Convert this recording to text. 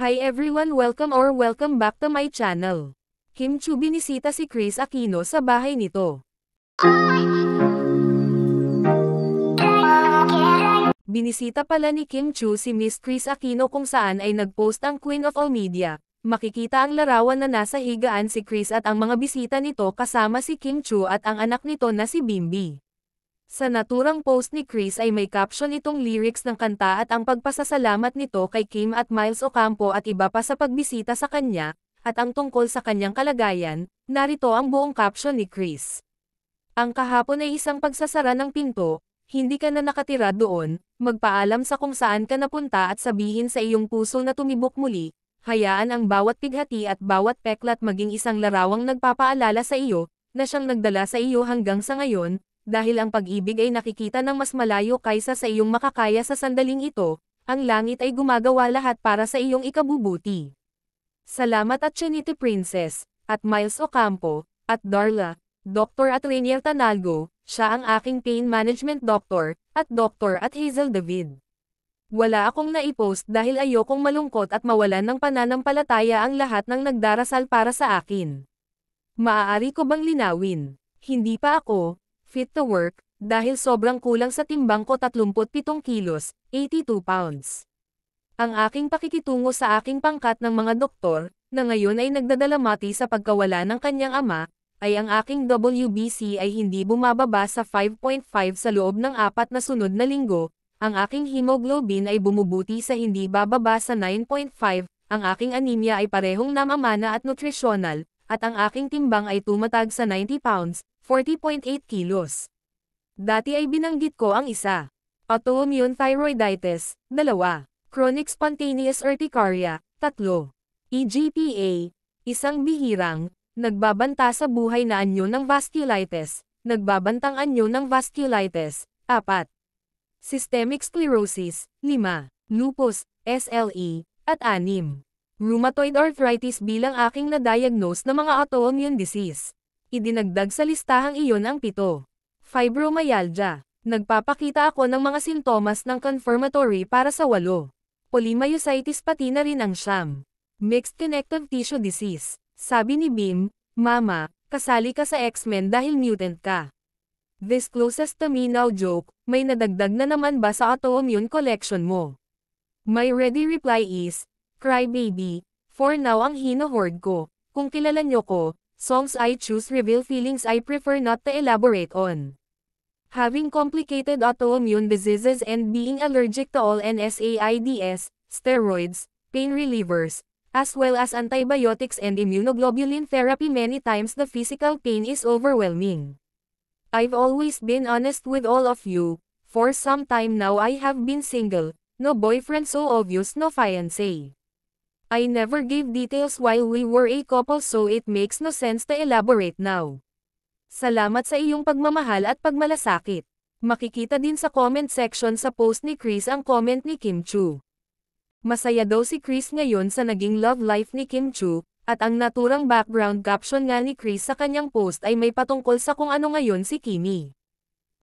Hi everyone, welcome back to my channel. Kim Chu binisita si Kris Aquino sa bahay nito. Binisita pala ni Kim Chu si Miss Kris Aquino kung saan ay nagpost ang Queen of All Media. Makikita ang larawan na nasa higaan si Kris at ang mga bisita nito kasama si Kim Chu at ang anak nito na si Bimbi. Sa naturang post ni Kris ay may caption itong lyrics ng kanta at ang pagpasasalamat nito kay Kim at Miles Ocampo at iba pa sa pagbisita sa kanya, at ang tungkol sa kanyang kalagayan. Narito ang buong caption ni Kris. Ang kahapon ay isang pagsasara ng pinto, hindi ka na nakatira doon, magpaalam sa kung saan ka napunta at sabihin sa iyong puso na tumibok muli, hayaan ang bawat pighati at bawat peklat maging isang larawang nagpapaalala sa iyo, na siyang nagdala sa iyo hanggang sa ngayon. Dahil ang pag-ibig ay nakikita ng mas malayo kaysa sa iyong makakaya sa sandaling ito, ang langit ay gumagawa lahat para sa iyong ikabubuti. Salamat at Trinity Princess, at Miles Ocampo, at Darla, Dr. at Rainier Tanalgo, siya ang aking pain management doctor, at Dr. at Hazel David. Wala akong naipost dahil ayokong malungkot at mawalan ng pananampalataya ang lahat ng nagdarasal para sa akin. Maaari ko bang linawin? Hindi pa ako fit to work, dahil sobrang kulang sa timbang ko 37 kilos, 82 pounds. Ang aking pakikitungo sa aking pangkat ng mga doktor, na ngayon ay nagdadalamati sa pagkawala ng kanyang ama, ay ang aking WBC ay hindi bumababa sa 5.5 sa loob ng 4 na sunod na linggo, ang aking hemoglobin ay bumubuti sa hindi bababa sa 9.5, ang aking anemia ay parehong namamana at nutritional, at ang aking timbang ay tumatag sa 90 pounds, 40.8 kilos. Dati ay binanggit ko ang isa. Autoimmune thyroiditis, 2. Chronic spontaneous urticaria, 3. EGPA, isang bihirang, nagbabanta sa buhay na anyo ng vasculitis, nagbabantang anyo ng vasculitis, 4. Systemic sclerosis, 5. Lupus, SLE, at 6. Rheumatoid arthritis bilang aking na-diagnose na mga autoimmune disease. Idinagdag sa listahang iyon ang 7. Fibromyalgia. Nagpapakita ako ng mga sintomas ng confirmatory para sa 8. Polymyositis pati na rin ang 9. Mixed connective tissue disease. Sabi ni Bim, Mama, kasali ka sa X-Men dahil mutant ka. This closest to me now joke, may nadagdag na naman ba sa autoimmune collection mo? My ready reply is, Crybaby, for now ang hino-hoard ko. Kung kilala nyo ko, songs I choose reveal feelings I prefer not to elaborate on. Having complicated autoimmune diseases and being allergic to all NSAIDs, steroids, pain relievers, as well as antibiotics and immunoglobulin therapy, many times the physical pain is overwhelming. I've always been honest with all of you. For some time now I have been single, no boyfriend so obvious, no fiancé. I never gave details while we were a couple, so it makes no sense to elaborate now. Salamat sa iyong pagmamahal at pagmalasakit. Makikita din sa comment section sa post ni Kris ang comment ni Kim Chu. Masaya daw si Kris ngayon sa naging love life ni Kim Chu, at ang naturang background caption nga ni Kris sa kanyang post ay may patungkol sa kung ano ngayon si Kimi.